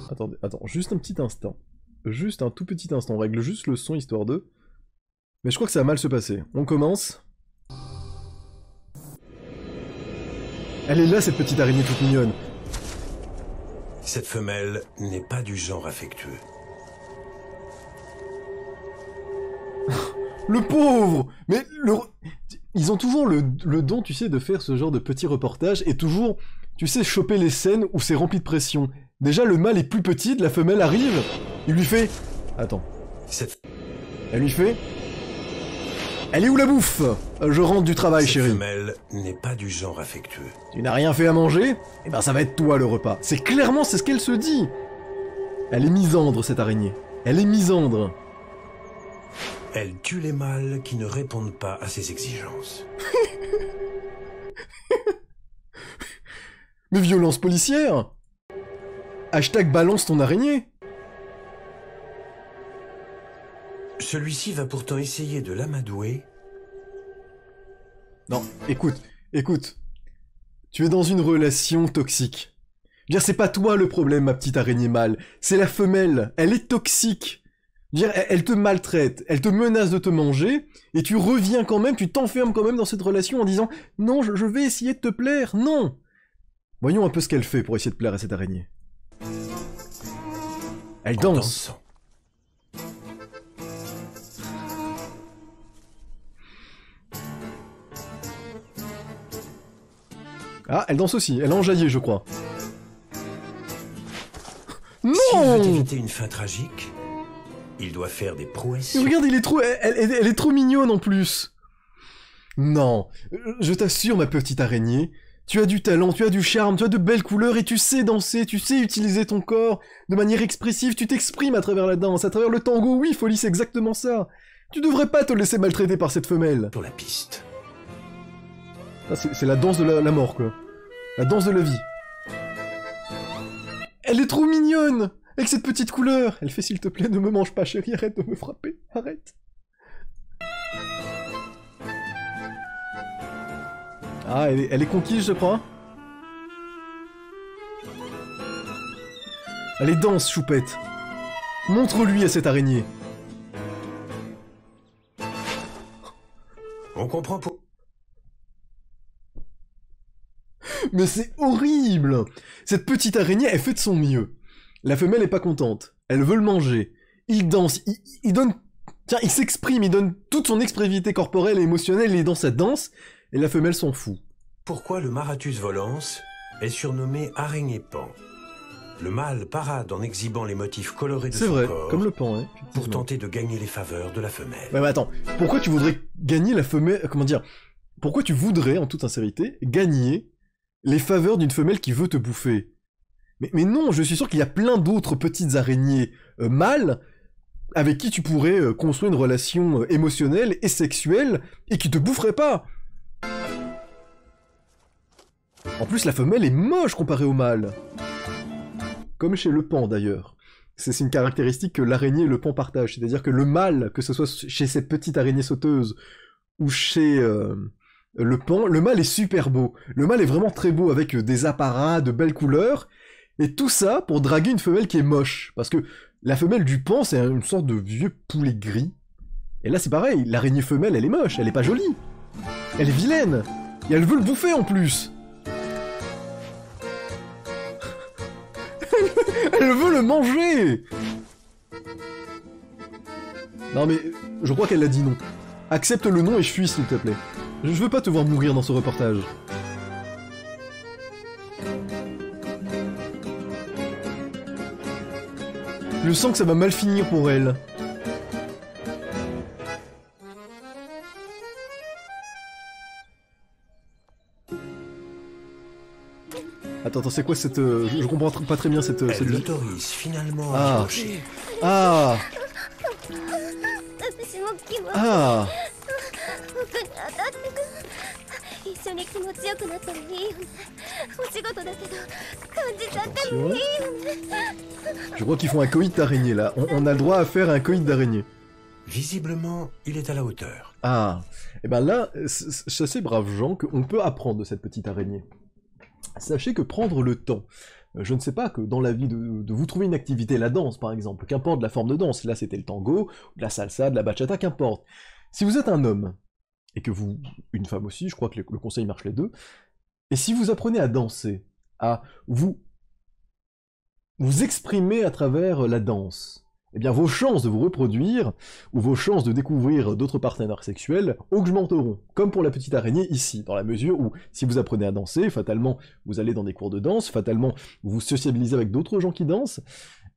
Attendez, attends, juste un petit instant. Juste un tout petit instant, on règle juste le son histoire de... Mais je crois que ça va mal se passer. On commence. Elle est là, cette petite araignée toute mignonne. Cette femelle n'est pas du genre affectueux. Le pauvre! Mais ils ont toujours le don, tu sais, de faire ce genre de petits reportages et toujours, tu sais, choper les scènes où c'est rempli de pression. Déjà, le mâle est plus petit, la femelle arrive, il lui fait... Attends. Elle lui fait... Elle est où la bouffe? Je rentre du travail, chérie. Cette femelle n'est pas du genre affectueux. Tu n'as rien fait à manger? Eh ben ça va être toi le repas. C'est clairement, c'est ce qu'elle se dit. Elle est misandre, cette araignée. Elle est misandre. Elle tue les mâles qui ne répondent pas à ses exigences. Mais violence policière? Hashtag balance ton araignée. Celui-ci va pourtant essayer de l'amadouer. Non, écoute. Tu es dans une relation toxique. Je veux dire, c'est pas toi le problème, ma petite araignée mâle. C'est la femelle. Elle est toxique. Je veux dire, elle te maltraite, elle te menace de te manger, et tu reviens quand même, tu t'enfermes quand même dans cette relation en disant « Non, je vais essayer de te plaire, non !» Voyons un peu ce qu'elle fait pour essayer de plaire à cette araignée. Elle danse. Ah, elle danse aussi, elle a enjaillé, je crois. Non! S'il veut éviter une fin tragique, il doit faire des prouesses. Et regarde, elle est trop mignonne en plus. Non, je t'assure, ma petite araignée, tu as du talent, tu as du charme, tu as de belles couleurs et tu sais danser, tu sais utiliser ton corps de manière expressive, tu t'exprimes à travers la danse, à travers le tango, oui, Folie, c'est exactement ça. Tu devrais pas te laisser maltraiter par cette femelle. Sur la piste. Ah, c'est la danse de la mort, quoi. La danse de la vie. Elle est trop mignonne! Avec cette petite couleur! Elle fait, s'il te plaît, ne me mange pas, chérie, arrête de me frapper, arrête. Ah, elle est conquise, je crois. Allez, danse, choupette. Montre-lui à cette araignée. On comprend pour... Mais c'est horrible! Cette petite araignée, elle fait de son mieux. La femelle est pas contente. Elle veut le manger. Il danse, il donne... Tiens, il s'exprime, il donne toute son expressivité corporelle et émotionnelle, il est dans sa danse, et la femelle s'en fout. Pourquoi le Maratus volans est surnommé araignée pan? Le mâle parade en exhibant les motifs colorés de son corps. C'est vrai, comme le pan, hein. Pour tenter de gagner les faveurs de la femelle. Ouais, mais attends, pourquoi tu voudrais gagner la femelle... Comment dire? Pourquoi tu voudrais, en toute sincérité, gagner les faveurs d'une femelle qui veut te bouffer? Mais non, je suis sûr qu'il y a plein d'autres petites araignées mâles avec qui tu pourrais construire une relation émotionnelle et sexuelle et qui te boufferaient pas. En plus, la femelle est moche comparée au mâle. Comme chez le pan, d'ailleurs. C'est une caractéristique que l'araignée et le pan partagent. C'est-à-dire que le mâle, que ce soit chez cette petite araignée sauteuse ou chez... le pan, le mâle est super beau. Le mâle est vraiment très beau, avec des apparats, de belles couleurs, et tout ça pour draguer une femelle qui est moche. Parce que la femelle du pan, c'est une sorte de vieux poulet gris. Et là, c'est pareil, l'araignée femelle, elle est moche, elle est pas jolie. Elle est vilaine. Et elle veut le bouffer, en plus. Elle veut le manger. Non mais, je crois qu'elle a dit non. Accepte le nom et je fuis, s'il te plaît. Je veux pas te voir mourir dans ce reportage. Je sens que ça va mal finir pour elle. Attends, c'est quoi cette... Je comprends pas très bien cette... Elle l'autorise finalement à approcher. Ah. Attention. Je crois qu'ils font un coït d'araignée là. On a le droit à faire un coït d'araignée. Visiblement, il est à la hauteur. Ah. Et ben là, sachez braves gens qu'on peut apprendre de cette petite araignée. Sachez que prendre le temps je ne sais pas, que dans la vie de vous trouver une activité, la danse par exemple, qu'importe la forme de danse, là c'était le tango, de la salsa, de la bachata, qu'importe. Si vous êtes un homme, et que vous, une femme aussi, je crois que le conseil marche les deux, et si vous apprenez à danser, à vous exprimer à travers la danse, eh bien vos chances de vous reproduire, ou vos chances de découvrir d'autres partenaires sexuels, augmenteront. Comme pour la petite araignée ici, dans la mesure où, si vous apprenez à danser, fatalement, vous allez dans des cours de danse, fatalement, vous vous sociabilisez avec d'autres gens qui dansent,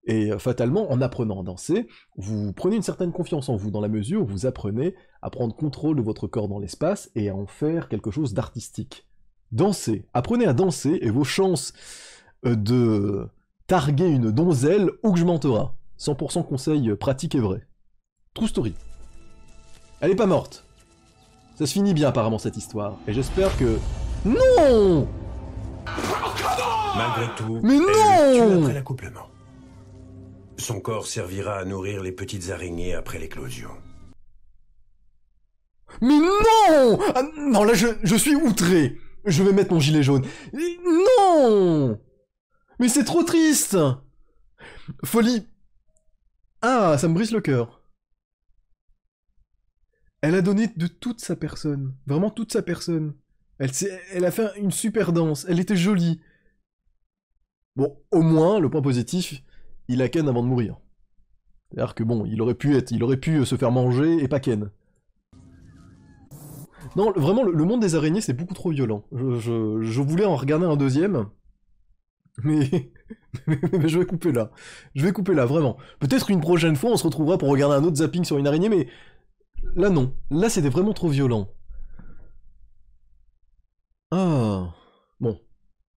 et fatalement, en apprenant à danser, vous prenez une certaine confiance en vous, dans la mesure où vous apprenez à prendre contrôle de votre corps dans l'espace, et à en faire quelque chose d'artistique. Dansez, apprenez à danser, et vos chances de targuer une donzelle augmentera. 100% conseil pratique et vrai. True story. Elle est pas morte. Ça se finit bien apparemment cette histoire, et j'espère que... Non! Malgré tout, mais elle le tue non! après l'accouplement. Son corps servira à nourrir les petites araignées après l'éclosion. Mais non! Ah, non, là je suis outré. Je vais mettre mon gilet jaune. Non! Mais c'est trop triste! Folie... Ah, ça me brise le cœur. Elle a donné de toute sa personne. Vraiment toute sa personne. Elle a fait une super danse. Elle était jolie. Bon, au moins, le point positif, il a ken avant de mourir. C'est-à-dire que bon, il aurait pu se faire manger et pas ken. Non, vraiment, le monde des araignées, c'est beaucoup trop violent. Je voulais en regarder un deuxième, mais... mais je vais couper là. Je vais couper là, vraiment. Peut-être une prochaine fois, on se retrouvera pour regarder un autre zapping sur une araignée, mais... Là, non. Là, c'était vraiment trop violent. Ah... Bon.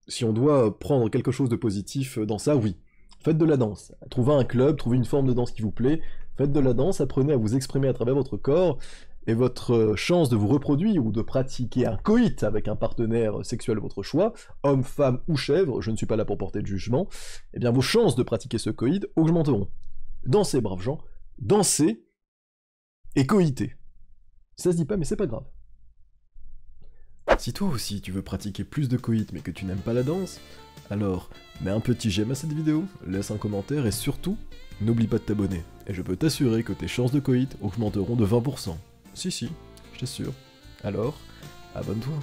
Si on doit prendre quelque chose de positif dans ça, oui. Faites de la danse. Trouvez un club, trouvez une forme de danse qui vous plaît. Faites de la danse, apprenez à vous exprimer à travers votre corps, et votre chance de vous reproduire ou de pratiquer un coït avec un partenaire sexuel de votre choix, homme, femme ou chèvre, je ne suis pas là pour porter de jugement, eh bien vos chances de pratiquer ce coït augmenteront. Dansez, braves gens, dansez et coïtez. Ça se dit pas, mais c'est pas grave. Si toi aussi tu veux pratiquer plus de coït mais que tu n'aimes pas la danse, alors mets un petit j'aime à cette vidéo, laisse un commentaire et surtout, n'oublie pas de t'abonner. Et je peux t'assurer que tes chances de coït augmenteront de 20%. Si, je t'assure. Alors, abonne-toi.